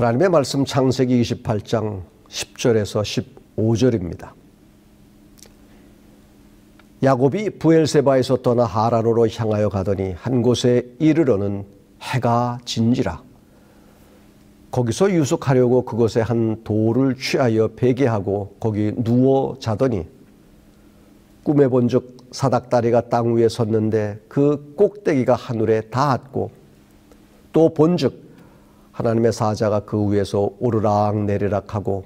하나님의 말씀 창세기 28장 10절에서 15절입니다. 야곱이 브엘세바에서 떠나 하란으로 향하여 가더니 한 곳에 이르러는 해가 진지라. 거기서 유숙하려고 그곳에 한 돌을 취하여 베개하고 거기 누워 자더니 꿈에 본즉 사닥다리가 땅 위에 섰는데 그 꼭대기가 하늘에 닿았고 또 본즉 하나님의 사자가 그 위에서 오르락 내리락 하고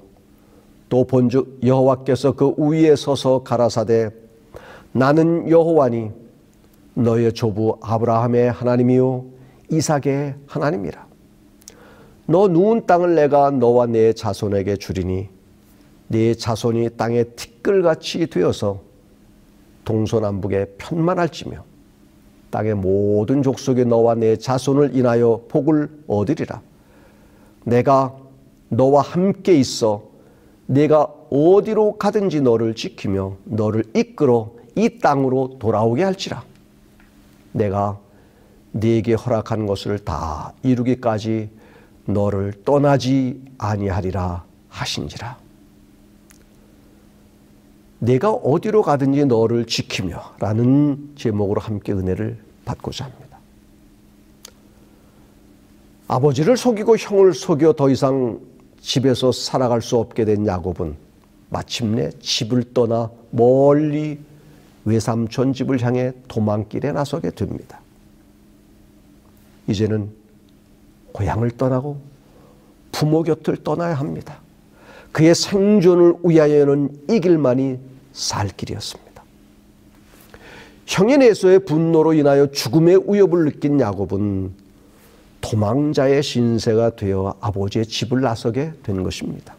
또 본즉 여호와께서 그 위에 서서 가라사대 나는 여호와니 너의 조부 아브라함의 하나님이요 이삭의 하나님이라. 너 누운 땅을 내가 너와 네 자손에게 주리니 네 자손이 땅의 티끌같이 되어서 동서남북에 편만할지며 땅의 모든 족속이 너와 네 자손을 인하여 복을 얻으리라. 내가 너와 함께 있어 내가 어디로 가든지 너를 지키며 너를 이끌어 이 땅으로 돌아오게 할지라. 내가 네게 허락한 것을 다 이루기까지 너를 떠나지 아니하리라 하신지라. 내가 어디로 가든지 너를 지키며 라는 제목으로 함께 은혜를 받고자 합니다. 아버지를 속이고 형을 속여 더 이상 집에서 살아갈 수 없게 된 야곱은 마침내 집을 떠나 멀리 외삼촌 집을 향해 도망길에 나서게 됩니다. 이제는 고향을 떠나고 부모 곁을 떠나야 합니다. 그의 생존을 위하여는 이 길만이 살 길이었습니다. 형인 에서의 분노로 인하여 죽음의 위협을 느낀 야곱은 도망자의 신세가 되어 아버지의 집을 나서게 된 것입니다.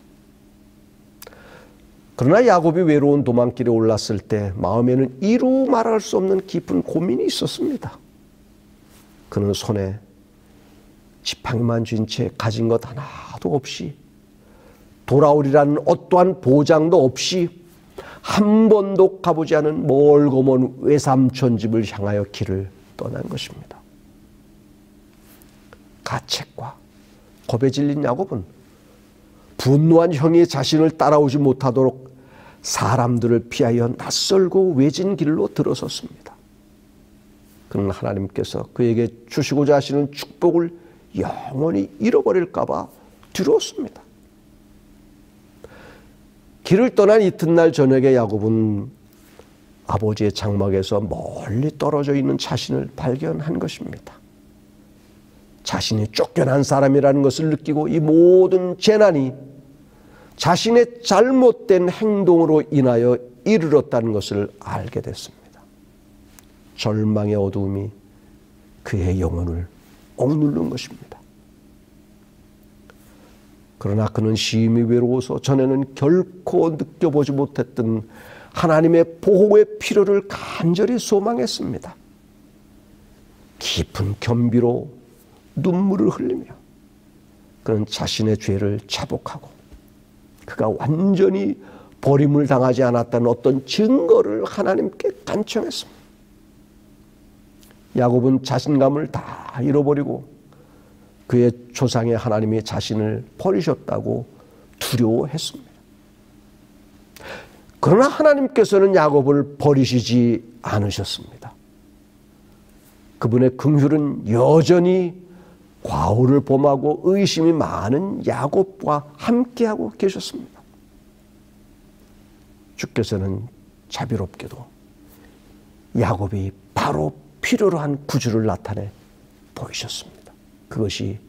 그러나 야곱이 외로운 도망길에 올랐을 때 마음에는 이루 말할 수 없는 깊은 고민이 있었습니다. 그는 손에 지팡이만 쥔 채 가진 것 하나도 없이 돌아오리라는 어떠한 보장도 없이 한 번도 가보지 않은 멀고 먼 외삼촌 집을 향하여 길을 떠난 것입니다. 가책과 겁에 질린 야곱은 분노한 형이 자신을 따라오지 못하도록 사람들을 피하여 낯설고 외진 길로 들어섰습니다. 그는 하나님께서 그에게 주시고자 하시는 축복을 영원히 잃어버릴까 봐 두려웠습니다. 길을 떠난 이튿날 저녁에 야곱은 아버지의 장막에서 멀리 떨어져 있는 자신을 발견한 것입니다. 자신이 쫓겨난 사람이라는 것을 느끼고 이 모든 재난이 자신의 잘못된 행동으로 인하여 이르렀다는 것을 알게 됐습니다. 절망의 어두움이 그의 영혼을 억누른 것입니다. 그러나 그는 심히 외로워서 전에는 결코 느껴보지 못했던 하나님의 보호의 필요를 간절히 소망했습니다. 깊은 겸비로 눈물을 흘리며 그는 자신의 죄를 자복하고 그가 완전히 버림을 당하지 않았다는 어떤 증거를 하나님께 간청했습니다. 야곱은 자신감을 다 잃어버리고 그의 조상의 하나님이 자신을 버리셨다고 두려워했습니다. 그러나 하나님께서는 야곱을 버리시지 않으셨습니다. 그분의 긍휼은 여전히 과오를 범하고 의심이 많은 야곱과 함께하고 계셨습니다. 주께서는 자비롭게도 야곱이 바로 필요로 한 구주를 나타내 보이셨습니다. 그것이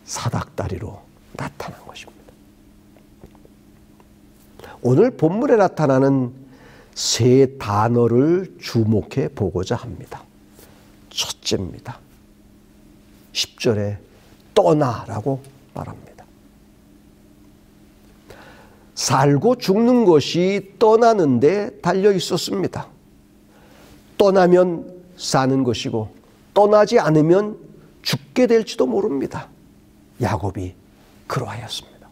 사닥다리로 나타난 것입니다. 오늘 본문에 나타나는 세 단어를 주목해 보고자 합니다. 첫째입니다. 10절에 떠나라고 말합니다. 살고 죽는 것이 떠나는데 달려 있었습니다. 떠나면 사는 것이고 떠나지 않으면 죽게 될지도 모릅니다. 야곱이 그러하였습니다.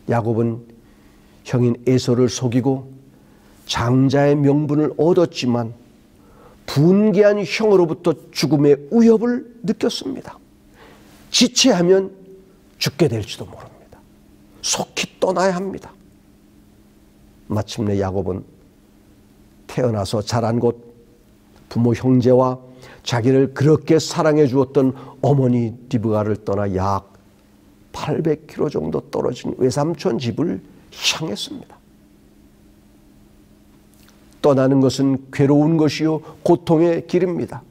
야곱은 형인 에서를 속이고 장자의 명분을 얻었지만 분개한 형으로부터 죽음의 위협을 느꼈습니다. 지체하면 죽게 될지도 모릅니다. 속히 떠나야 합니다. 마침내 야곱은 태어나서 자란 곳, 부모 형제와 자기를 그렇게 사랑해 주었던 어머니 리브가를 떠나 약 800km 정도 떨어진 외삼촌 집을 향했습니다. 떠나는 것은 괴로운 것이요 고통의 길입니다.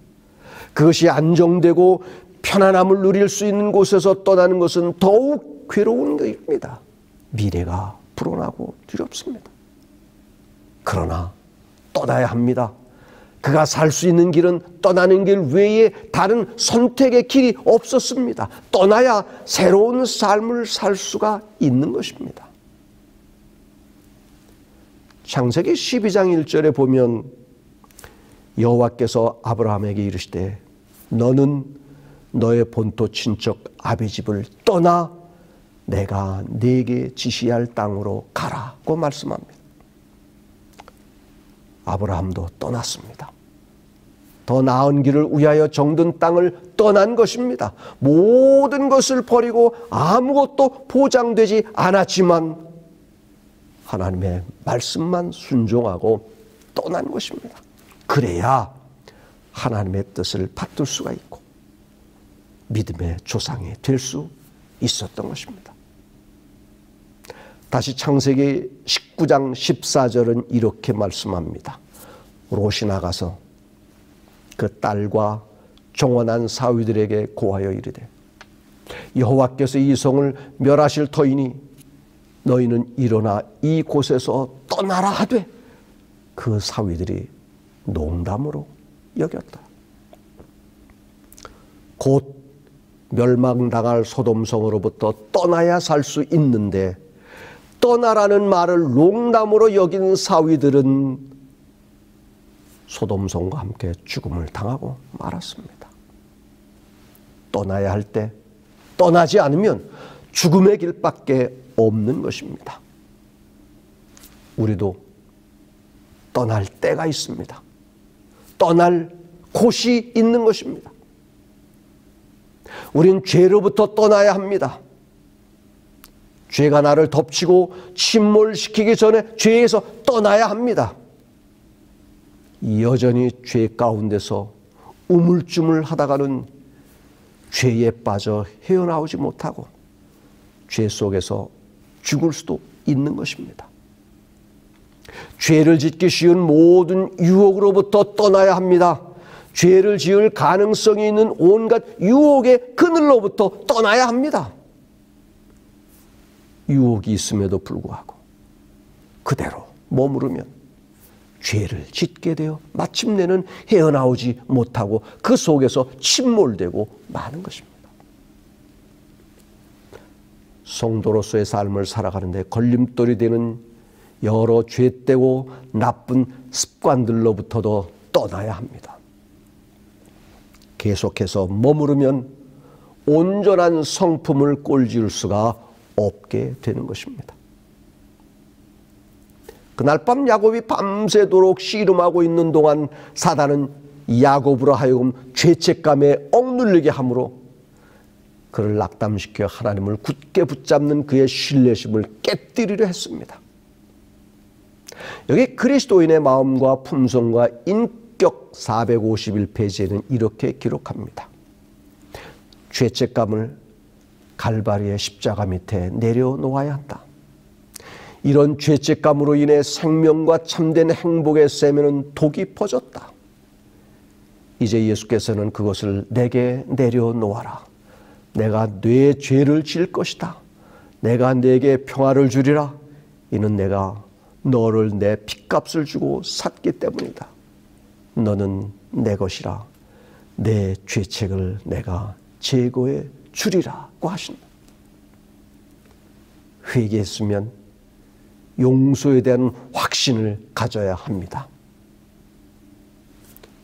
그것이 안정되고 편안함을 누릴 수 있는 곳에서 떠나는 것은 더욱 괴로운 것입니다. 미래가 불안하고 두렵습니다. 그러나 떠나야 합니다. 그가 살 수 있는 길은 떠나는 길 외에 다른 선택의 길이 없었습니다. 떠나야 새로운 삶을 살 수가 있는 것입니다. 창세기 12장 1절에 보면 여호와께서 아브라함에게 이르시되 너는 너의 본토 친척 아비 집을 떠나 내가 네게 지시할 땅으로 가라고 말씀합니다. 아브라함도 떠났습니다. 더 나은 길을 위하여 정든 땅을 떠난 것입니다. 모든 것을 버리고 아무것도 보장되지 않았지만 하나님의 말씀만 순종하고 떠난 것입니다. 그래야 하나님의 뜻을 받들 수가 있고 믿음의 조상이 될 수 있었던 것입니다. 다시 창세기 19장 14절은 이렇게 말씀합니다. 롯이 나가서 그 딸과 종원한 사위들에게 고하여 이르되 여호와께서 이 성을 멸하실 터이니 너희는 일어나 이 곳에서 떠나라 하되 그 사위들이 농담으로 여겼다. 곧 멸망당할 소돔성으로부터 떠나야 살 수 있는데 떠나라는 말을 농담으로 여긴 사위들은 소돔성과 함께 죽음을 당하고 말았습니다. 떠나야 할 때 떠나지 않으면 죽음의 길밖에 없는 것입니다. 우리도 떠날 때가 있습니다. 떠날 곳이 있는 것입니다. 우린 죄로부터 떠나야 합니다. 죄가 나를 덮치고 침몰시키기 전에 죄에서 떠나야 합니다. 여전히 죄 가운데서 우물쭈물 하다가는 죄에 빠져 헤어나오지 못하고 죄 속에서 죽을 수도 있는 것입니다. 죄를 짓기 쉬운 모든 유혹으로부터 떠나야 합니다. 죄를 지을 가능성이 있는 온갖 유혹의 그늘로부터 떠나야 합니다. 유혹이 있음에도 불구하고 그대로 머무르면 죄를 짓게 되어 마침내는 헤어나오지 못하고 그 속에서 침몰되고 마는 것입니다. 성도로서의 삶을 살아가는데 걸림돌이 되는 여러 죄되고 나쁜 습관들로부터도 떠나야 합니다. 계속해서 머무르면 온전한 성품을 꼴지을 수가 없게 되는 것입니다. 그날 밤 야곱이 밤새도록 씨름하고 있는 동안 사단은 야곱으로 하여금 죄책감에 억눌리게 하므로 그를 낙담시켜 하나님을 굳게 붙잡는 그의 신뢰심을 깨뜨리려 했습니다. 여기 그리스도인의 마음과 품성과 인격 451페이지에는 이렇게 기록합니다. 죄책감을 갈바리의 십자가 밑에 내려놓아야 한다. 이런 죄책감으로 인해 생명과 참된 행복의 샘에는 독이 퍼졌다. 이제 예수께서는 그것을 내게 내려놓아라. 내가 네 죄를 질 것이다. 내가 네게 평화를 주리라. 이는 내가 너를 내 핏값을 주고 샀기 때문이다. 너는 내 것이라. 내 죄책을 내가 제거해 주리라고 하신다. 회개했으면 용서에 대한 확신을 가져야 합니다.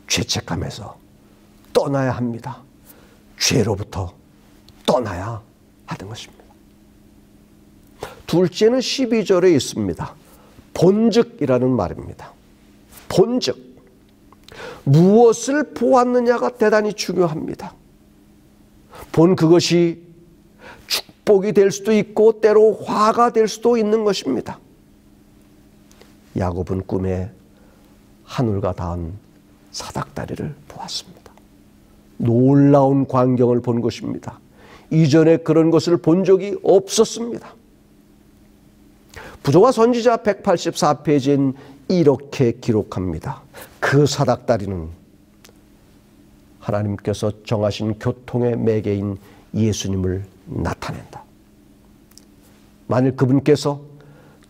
죄책감에서 떠나야 합니다. 죄로부터 떠나야 하는 것입니다. 둘째는 12절에 있습니다. 본즉이라는 말입니다. 본즉. 무엇을 보았느냐가 대단히 중요합니다. 본 그것이 축복이 될 수도 있고 때로 화가 될 수도 있는 것입니다. 야곱은 꿈에 하늘과 닿은 사닥다리를 보았습니다. 놀라운 광경을 본 것입니다. 이전에 그런 것을 본 적이 없었습니다. 부조와 선지자 184페이지엔 이렇게 기록합니다. 그 사닥다리는 하나님께서 정하신 교통의 매개인 예수님을 나타낸다. 만일 그분께서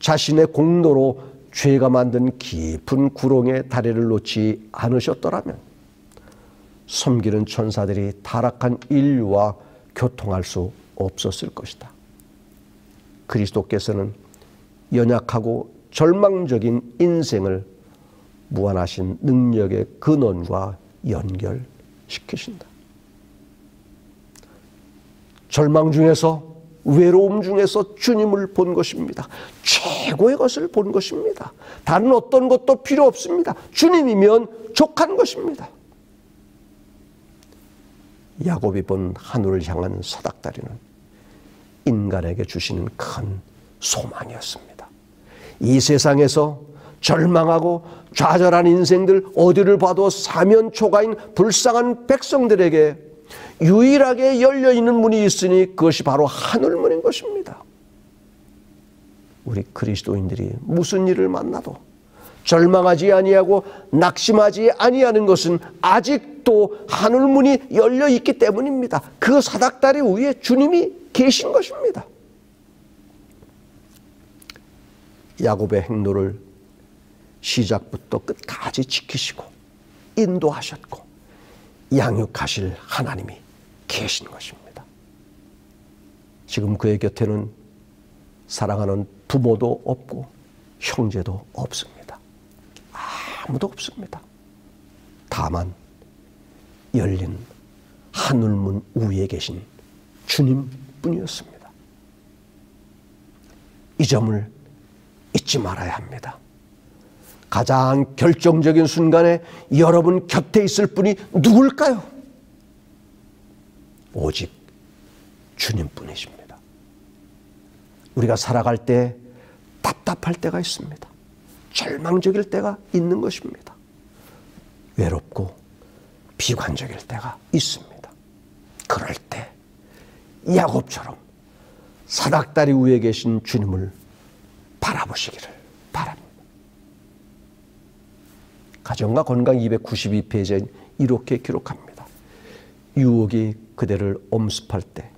자신의 공로로 죄가 만든 깊은 구렁에 다리를 놓지 않으셨더라면 섬기는 천사들이 타락한 인류와 교통할 수 없었을 것이다. 그리스도께서는 연약하고 절망적인 인생을 무한하신 능력의 근원과 연결시키신다. 절망 중에서, 외로움 중에서 주님을 본 것입니다. 최고의 것을 본 것입니다. 다른 어떤 것도 필요 없습니다. 주님이면 족한 것입니다. 야곱이 본 하늘을 향한 사닥다리는 인간에게 주시는 큰 소망이었습니다. 이 세상에서 절망하고 좌절한 인생들, 어디를 봐도 사면초가인 불쌍한 백성들에게 유일하게 열려있는 문이 있으니 그것이 바로 하늘문인 것입니다. 우리 그리스도인들이 무슨 일을 만나도 절망하지 아니하고 낙심하지 아니하는 것은 아직도 하늘문이 열려있기 때문입니다. 그 사닥다리 위에 주님이 계신 것입니다. 야곱의 행로를 시작부터 끝까지 지키시고 인도하셨고 양육하실 하나님이 계신 것입니다. 지금 그의 곁에는 사랑하는 부모도 없고 형제도 없습니다. 아무도 없습니다. 다만 열린 하늘문 위에 계신 주님뿐이었습니다. 이 점을 잊지 말아야 합니다. 가장 결정적인 순간에 여러분 곁에 있을 분이 누굴까요? 오직 주님뿐이십니다. 우리가 살아갈 때 답답할 때가 있습니다. 절망적일 때가 있는 것입니다. 외롭고 비관적일 때가 있습니다. 그럴 때 야곱처럼 사닥다리 위에 계신 주님을 바라보시기를 바랍니다. 가정과 건강 292페이지에 이렇게 기록합니다. 유혹이 그대를 엄습할 때,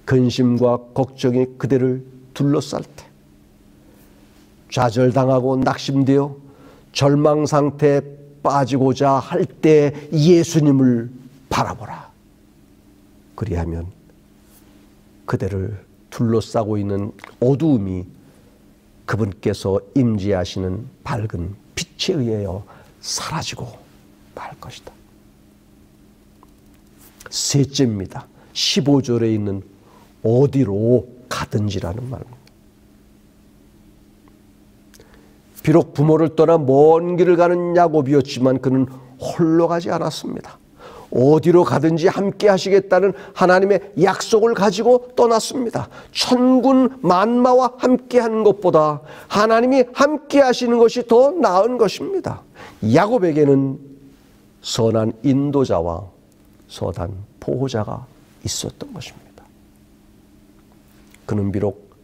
근심과 걱정이 그대를 둘러쌀 때, 좌절당하고 낙심되어 절망 상태에 빠지고자 할 때 예수님을 바라보라. 그리하면 그대를 둘러싸고 있는 어두움이 그분께서 임재하시는 밝은 빛에 의하여 사라지고 말 것이다. 셋째입니다. 15절에 있는 어디로 가든지라는 말입니다. 비록 부모를 떠나 먼 길을 가는 야곱이었지만 그는 홀로 가지 않았습니다. 어디로 가든지 함께 하시겠다는 하나님의 약속을 가지고 떠났습니다. 천군 만마와 함께 하는 것보다 하나님이 함께 하시는 것이 더 나은 것입니다. 야곱에게는 선한 인도자와 선한 보호자가 있었던 것입니다. 그는 비록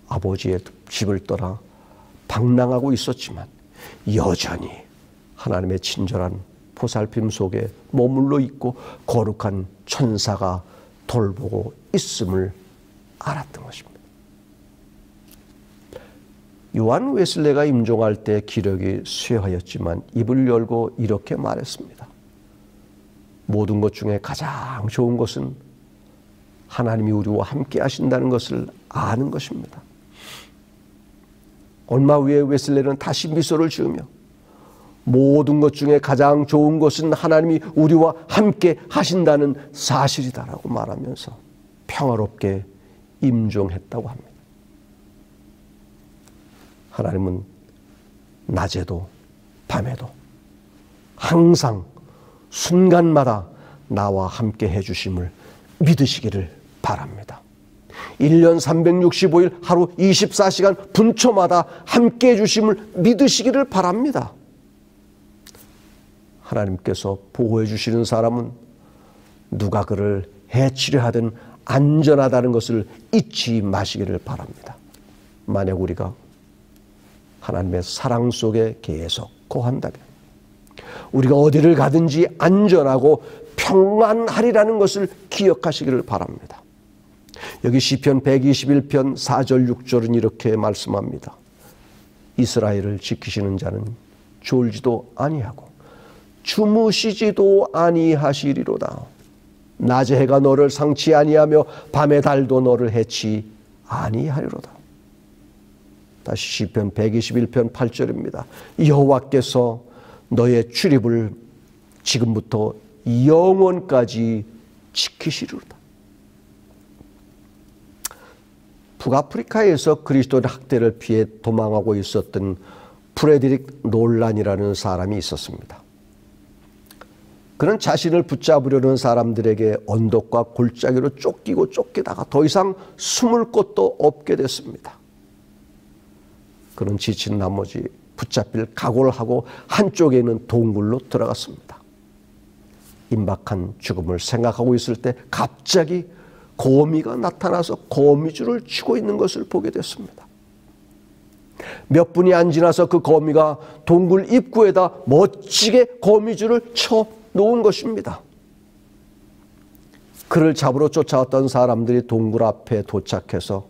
아버지의 집을 떠나 방랑하고 있었지만 여전히 하나님의 친절한 보살핌 속에 머물러 있고 거룩한 천사가 돌보고 있음을 알았던 것입니다. 요한 웨슬레가 임종할 때 기력이 쇠하였지만 입을 열고 이렇게 말했습니다. 모든 것 중에 가장 좋은 것은 하나님이 우리와 함께 하신다는 것을 아는 것입니다. 얼마 후에 웨슬레는 다시 미소를 지으며 모든 것 중에 가장 좋은 것은 하나님이 우리와 함께 하신다는 사실이다라고 말하면서 평화롭게 임종했다고 합니다. 하나님은 낮에도 밤에도 항상 순간마다 나와 함께 해주심을 믿으시기를 바랍니다. 1년 365일 하루 24시간 분초마다 함께 해주심을 믿으시기를 바랍니다. 하나님께서 보호해 주시는 사람은 누가 그를 해치려 하든 안전하다는 것을 잊지 마시기를 바랍니다. 만약 우리가 하나님의 사랑 속에 계속 거한다면 우리가 어디를 가든지 안전하고 평안하리라는 것을 기억하시기를 바랍니다. 여기 시편 121편 4절 6절은 이렇게 말씀합니다. 이스라엘을 지키시는 자는 졸지도 아니하고 주무시지도 아니하시리로다. 낮에 해가 너를 상치 아니하며 밤의 달도 너를 해치 아니하리로다. 다시 시편 121편 8절입니다. 여호와께서 너의 출입을 지금부터 영원까지 지키시리로다. 북아프리카에서 그리스도의 학대를 피해 도망하고 있었던 프레드릭 놀란이라는 사람이 있었습니다. 그는 자신을 붙잡으려는 사람들에게 언덕과 골짜기로 쫓기다가 더 이상 숨을 곳도 없게 됐습니다. 그는 지친 나머지 붙잡힐 각오를 하고 한쪽에 있는 동굴로 들어갔습니다. 임박한 죽음을 생각하고 있을 때 갑자기 거미가 나타나서 거미줄을 치고 있는 것을 보게 됐습니다. 몇 분이 안 지나서 그 거미가 동굴 입구에다 멋지게 거미줄을 쳐 놓은 것입니다. 그를 잡으러 쫓아왔던 사람들이 동굴 앞에 도착해서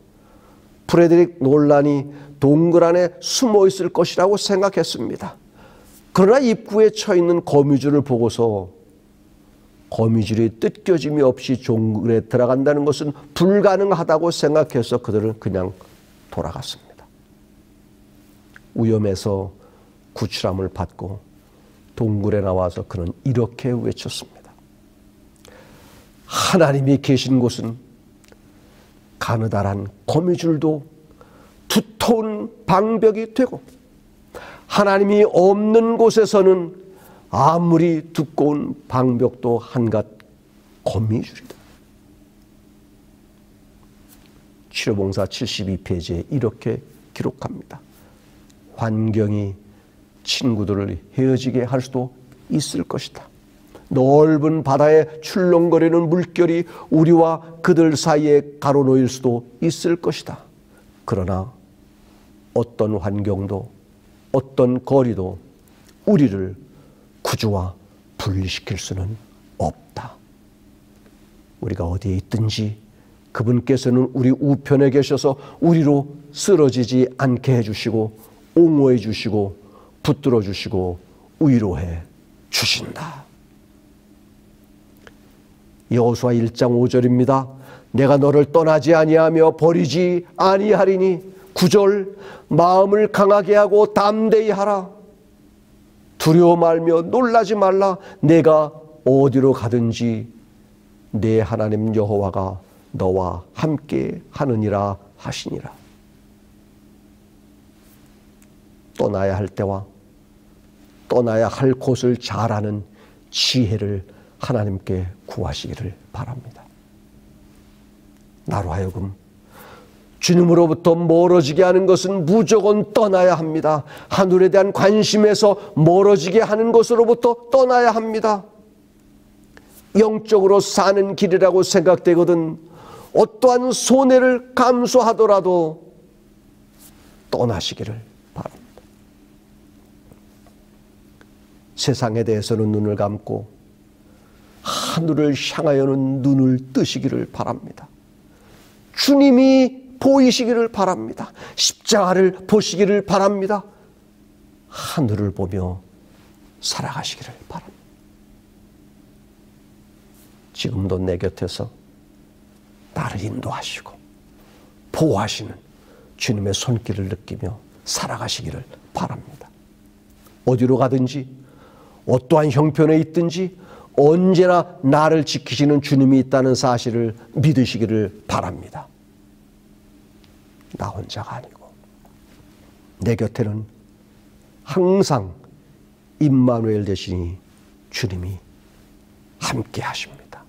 프레드릭 놀란이 동굴 안에 숨어 있을 것이라고 생각했습니다. 그러나 입구에 쳐 있는 거미줄을 보고서 거미줄이 뜯겨짐이 없이 동굴에 들어간다는 것은 불가능하다고 생각해서 그들은 그냥 돌아갔습니다. 위험해서 구출함을 받고 동굴에 나와서 그는 이렇게 외쳤습니다. 하나님이 계신 곳은 가느다란 거미줄도 두터운 방벽이 되고 하나님이 없는 곳에서는 아무리 두꺼운 방벽도 한갓 거미줄이다. 치료봉사 72페이지에 이렇게 기록합니다. 환경이 친구들을 헤어지게 할 수도 있을 것이다. 넓은 바다에 출렁거리는 물결이 우리와 그들 사이에 가로놓일 수도 있을 것이다. 그러나 어떤 환경도 어떤 거리도 우리를 구주와 분리시킬 수는 없다. 우리가 어디에 있든지 그분께서는 우리 우편에 계셔서 우리로 쓰러지지 않게 해주시고 옹호해 주시고 붙들어 주시고 위로해 주신다. 여호수아 1장 5절입니다. 내가 너를 떠나지 아니하며 버리지 아니하리니 9절 마음을 강하게 하고 담대히 하라. 두려워 말며 놀라지 말라. 내가 어디로 가든지 내 하나님 여호와가 너와 함께 하느니라 하시니라. 떠나야 할 때와 떠나야 할 곳을 잘 아는 지혜를 하나님께 구하시기를 바랍니다. 나로 하여금 주님으로부터 멀어지게 하는 것은 무조건 떠나야 합니다. 하늘에 대한 관심에서 멀어지게 하는 것으로부터 떠나야 합니다. 영적으로 사는 길이라고 생각되거든 어떠한 손해를 감수하더라도 떠나시기를 바랍니다. 세상에 대해서는 눈을 감고 하늘을 향하여는 눈을 뜨시기를 바랍니다. 주님이 보이시기를 바랍니다. 십자가를 보시기를 바랍니다. 하늘을 보며 살아가시기를 바랍니다. 지금도 내 곁에서 나를 인도하시고 보호하시는 주님의 손길을 느끼며 살아가시기를 바랍니다. 어디로 가든지 어떠한 형편에 있든지 언제나 나를 지키시는 주님이 있다는 사실을 믿으시기를 바랍니다. 나 혼자가 아니고 내 곁에는 항상 임마누엘 되시니 주님이 함께 하십니다.